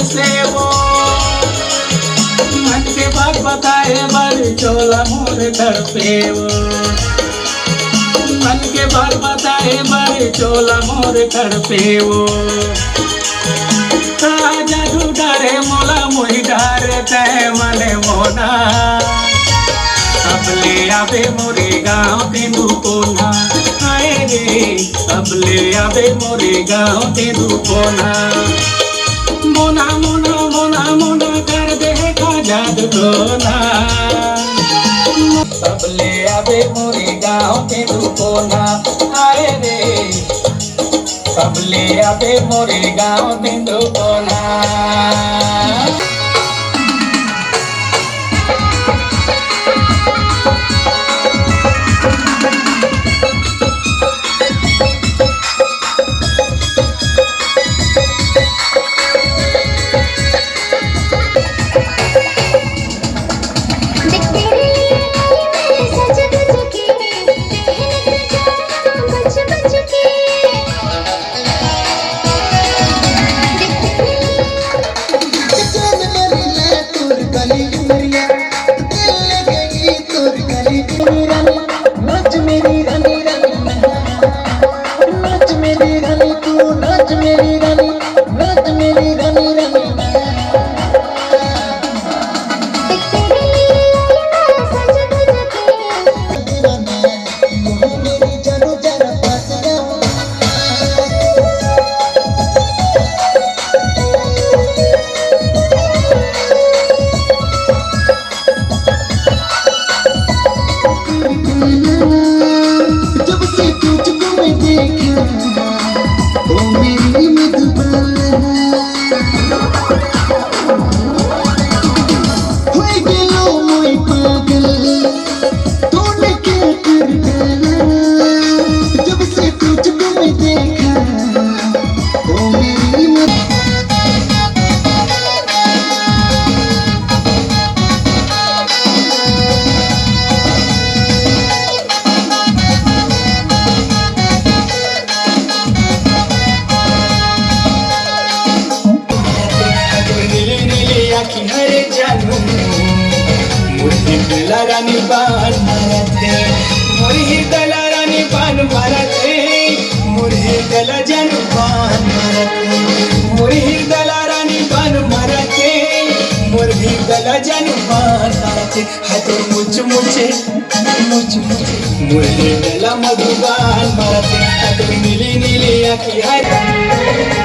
से वो मन के बात बताए बड़ी चोला मोर घर पे वो मन के बात बताए बड़ी चोला मोर घर पे वो जादू डारे मोला मोही डारे तय मने मोना अब ले आवे मोरे गाँव तेंदू कोना आए रे अब ले आवे मोरे गाँव तेंदू कोना मोना मोना मोना मोना कर दे का जादू टोना अब ले आवे मोरे गाँव तेंदू कोना आए रे अब ले आवे मोरे गाँव तेंदू कोना दलारानी बाण मारते मोरी दलारानी बाण मारते मोरी दला जन बाण मारते मोरी दलारानी बाण मारते मोरी दला जन बाण मारते हाथ मुच मुचे मोरी दला मधुबाण मारते हाथ नीली नीली आँखी हाथ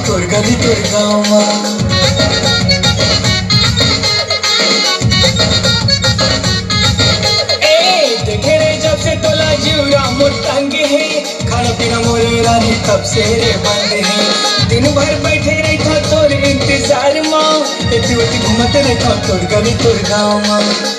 तोर गली तोर गाँव देखे रे जब से टोला जीवरा मोर तंगे है खाना पीना मोरे रानी तब से रे बंद है दिन भर बैठे रही था तोर इंतजार माँ इतनी उतनी घूमते रही था तोर गली तोर गाँव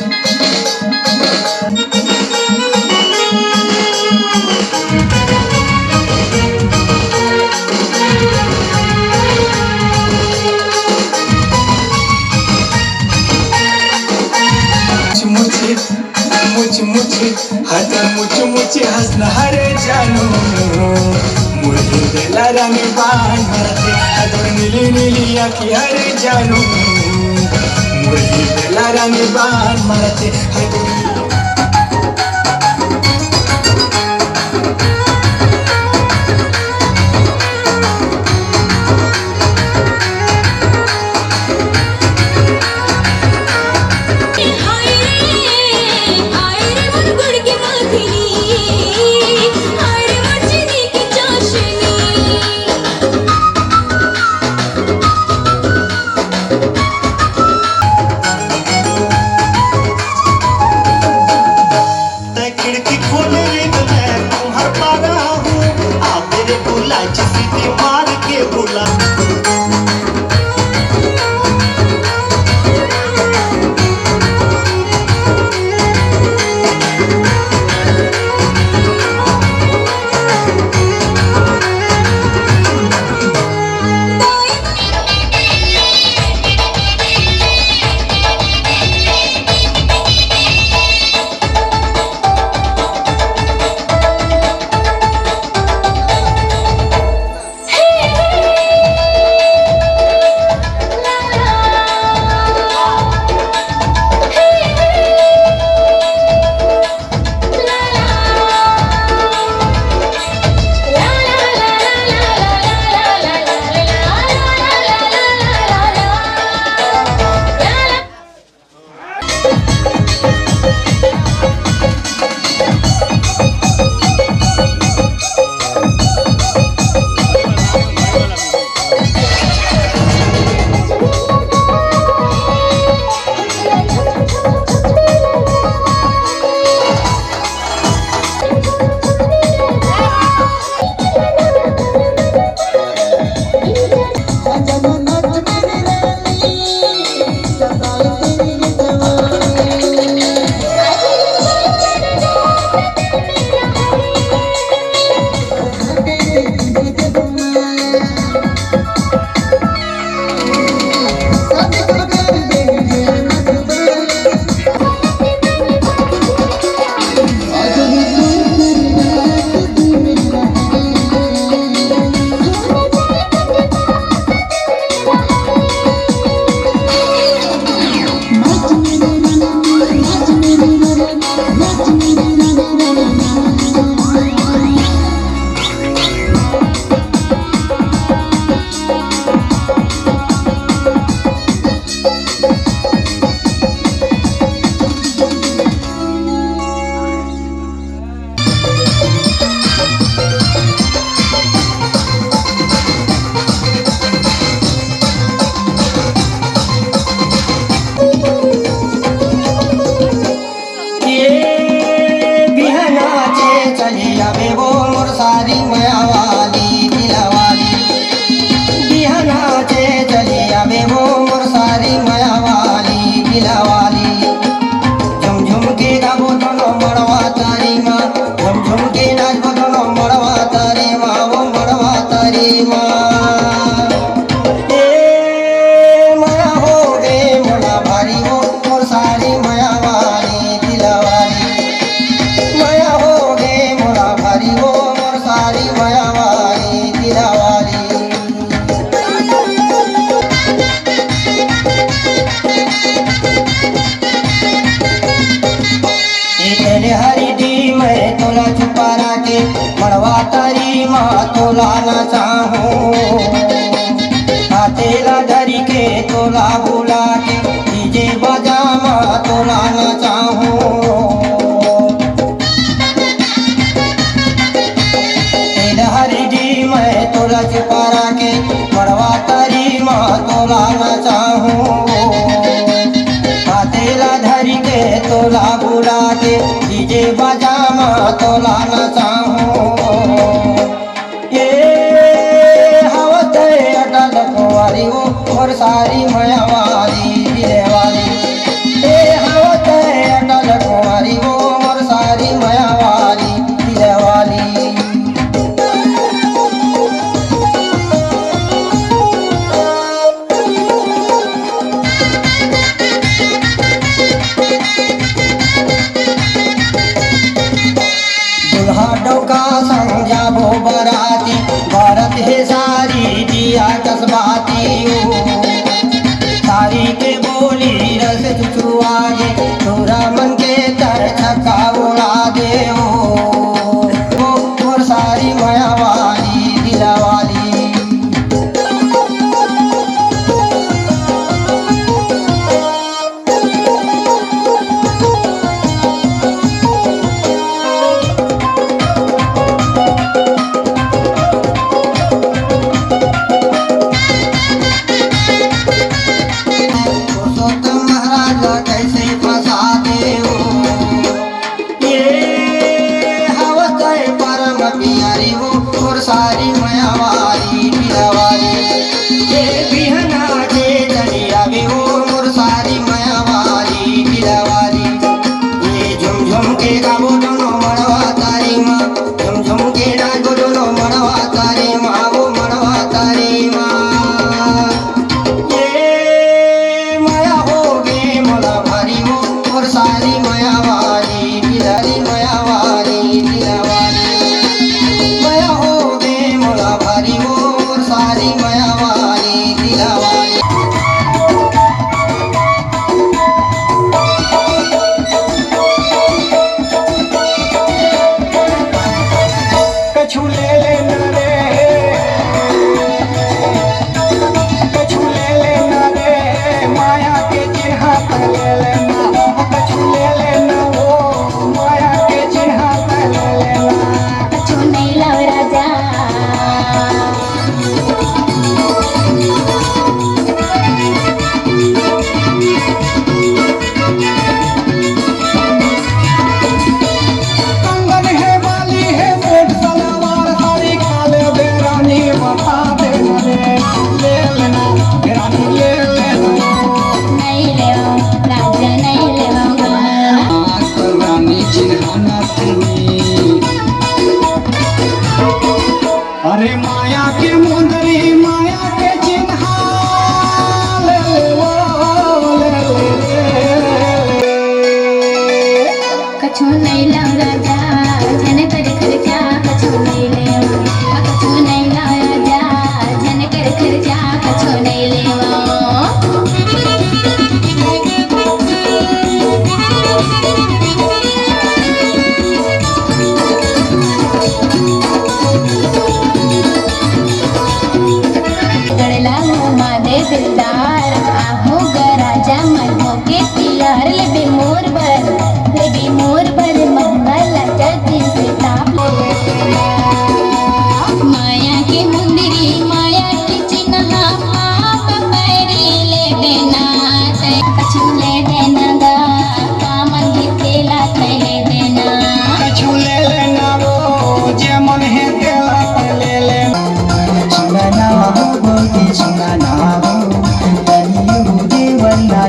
हाथ मुच हंसना हरे जानू मुर्गी दलारानी बाण मारते हाथ नीली नीली आँखी हरे जानू मुर्गी दलारानी बाण मारते हाथ तोलाना चाहूं, तेरा धरी के तोला बुला के डीजे बजामा तोलाना चाहूं। हरी डी मैं तोला चिपारा के मरवा तरी माँ तोलाना चाहूं, तेरा धरी के तोला बुला के डीजे बजामा तोलाना चाहूं। ये हवत अटल कुंवारी वो और सारी मयावारी दिले वाली, ये हवत अटल कुंवारी वो और सारी मयावारी दिले वाली। डोका समझाबो बराती भारत है सारी दिया कसबाती, सारी के बोली रस चुचुआ दे तोरा मन के तर छक्का उड़ा दे ओ और सारी माया वाली दिला वाली। सारी मयावारी दिलावारी ये बिहना जे दरिया भी वो मोर सारी मयावारी दिलावारी। ये झुम के गाबो दोनों मड़वा तारी माँ, झुम के डागो दोनों मड़वा तारी माँ, वो मड़वा तारी माँ। ये माया हो गे मोला भारी वो मोर सारी मयावारी दिलारी मयावारी दिलावारी। माया हो भारी वो सारी मयावारी दिलावारी। कछु ले लेना रे, कछु ले लेना रे, माया के चिन्ह पर ले लेना, कछु ले लेना वो माया के चिन्ह पर ले लेना। कछु नहीं लव राजा अरे माया के मुंदरी माया के चिन्ह ले ले वो ले ले। कछु नहीं लव राजा जन कर खर्चा, कछु नहीं लेवा, कछु नहीं लव राजा जन कर खर्चा, कछु नहीं लेवा। दिलदार आहू गराजा मन होके तियार ले बेमोर बर महंगा लचा दिन से ताप माया के मुंदरी माया के चिन्ह आप पैरी ले देना, कछु ले देना गा कामन के तेला ले देना, कछु ले लेना वो जे मन है तेला ले लेना। सुना हो बोलती सुना ना हो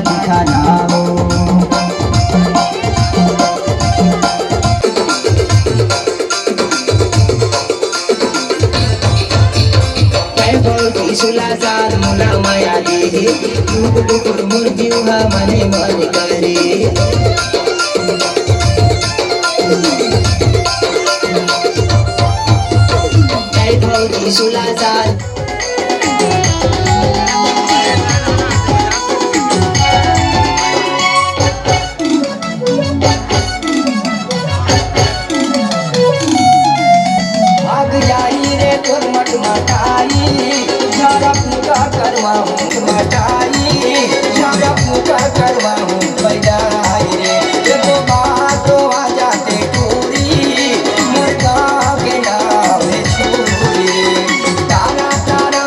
दिखाना हो। मैं बोलती सुलाजार मुला माया दे टुकुर मुर्जिवा मने मन करे। मैं बोलती सुलाजार मट मिठाई जाया पूजा करवा हूँ बजाई रे देखो बात तो आ जाते पूरी मुर्गा के नावे छुरी रे तारा तारा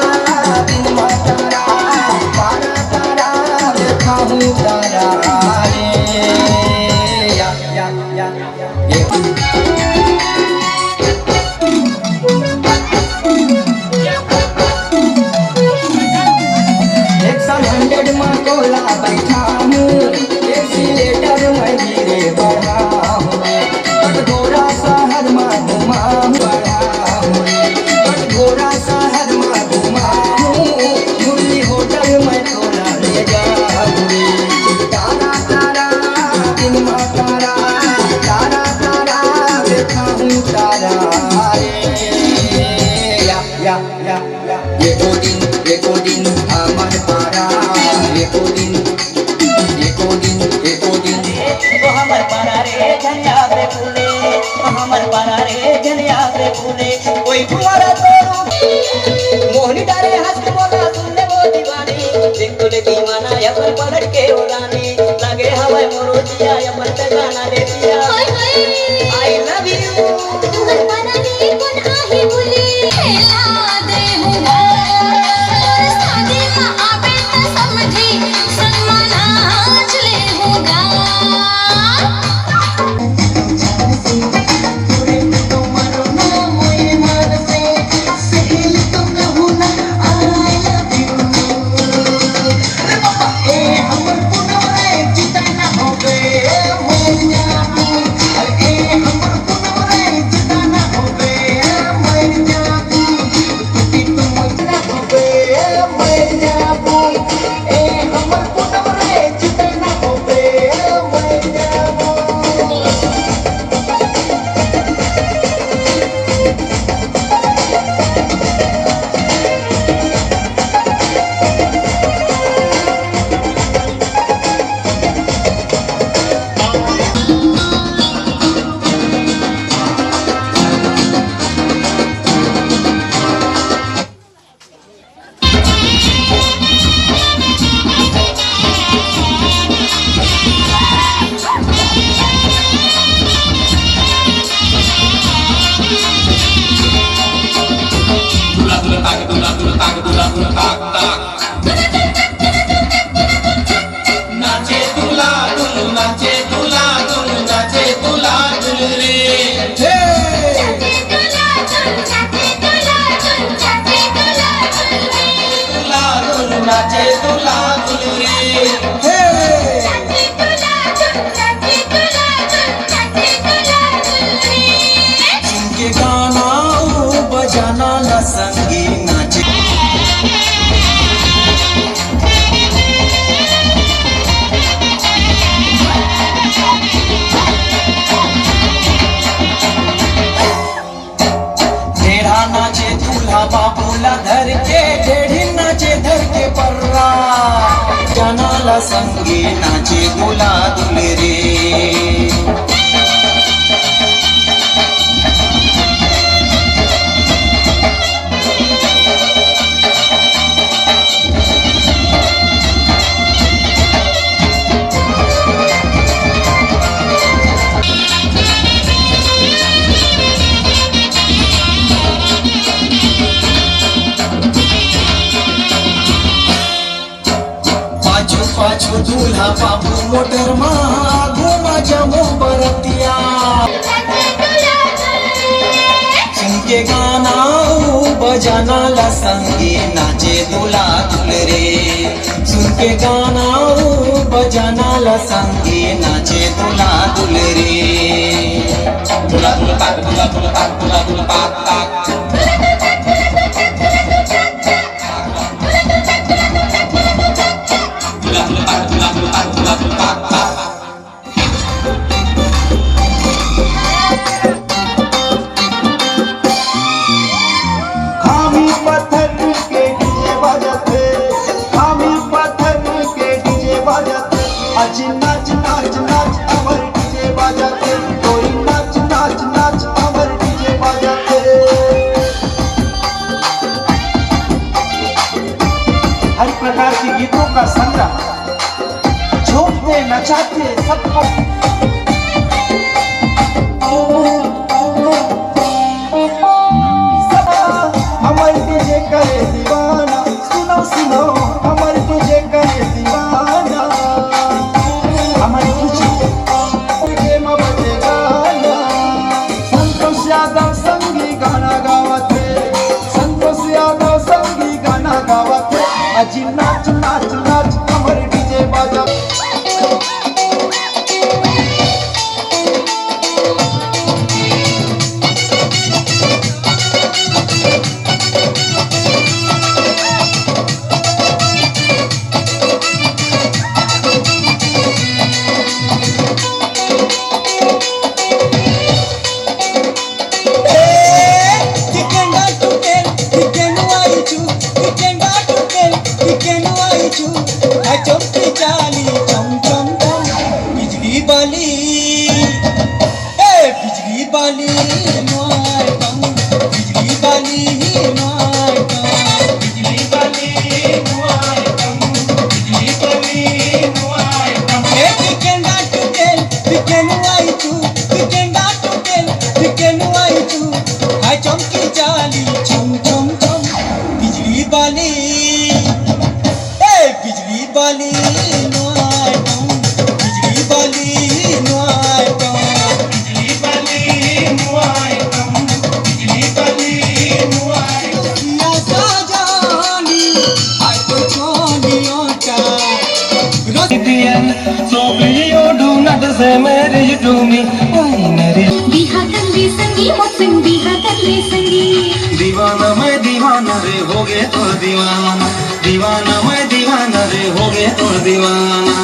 दिन मा तारा तारा तारा देखा हूँ तारा रे या एक साल 100 में कोला बैठा हूँ एक्सीलेटर में धीरे बढ़ा हूँ कटघोरा शहर में घुमा बढ़ा हूँ कटघोरा शहर में घुमा हूँ मुरली होटल में तोला ले जा तारा तारा दिन मा तारा तारा तारा देखा हूँ तारा या एको दिन हमार पारा एको दिन तो हमर पारा रे झनिया रे फूले तो हमर पारा रे झनिया रे फूले कोई फुवारा तोरू मोहनी डारे हंस के बोला सुनने वो दीवानी दिल तो ले दीवाना या पर पलट के उड़ाने लगे हवाए मोरो दिया या पर गाना ले दिया आई लव यू तुमर बनाने कौन आहे बोले खेला दे हुआ शादी का आबे त समझी सन्मान आज ले होगा संगे नाचे दूल्हा दुल्हरे पाछू दूल्हा बाबू मोटर में घूमा जमो बरतिया सुन के गाना बजाना ला संगे नाचे दूल्हा दुल्हरे सुन के गाना बजाना ला संगे नाचे दूल्हा दुल्हरे दूल्हा दुल्हा दूल्हा दूल्हा दूल्हा दूल्हा हर प्रकार की गीतों खुशियों का संग्रह, झूमते नचाते सबको अमर तुझे करे दीवाना, सुनो सुनो अमर तुझे करे दीवाना, अमर तुझे बजे गाना, संतोष यादव संगी गाना गावत है, संतोष यादव संगी गाना गावत है, अजी नाच नाच नाच अमर डीजे बाजा। So please you do not say marriage to me. बिहा कल्ले संगी मुझसंग बिहा कल्ले संगी दीवाना मैं दीवाना रे हो गए तो दीवाना, दीवाना मैं दीवाना रे हो गए तो दीवाना।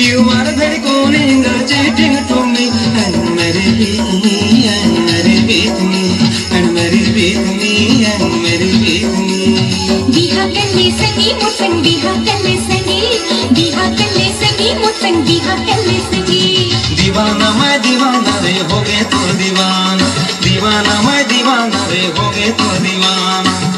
You are very calling, cheating to me, and marry with me, and marry with me, and marry with me, and marry with me. बिहा कल्ले संगी मुझसंग बिहा कल्ले संगी बिहा कल्ले संगी मुझसंग बिहा कल्ले संगी दीवाना मैं दीवाना रे हो गए तो दीवाना, दीवाना मैं दीवाना रे हो गए तो दीवाना।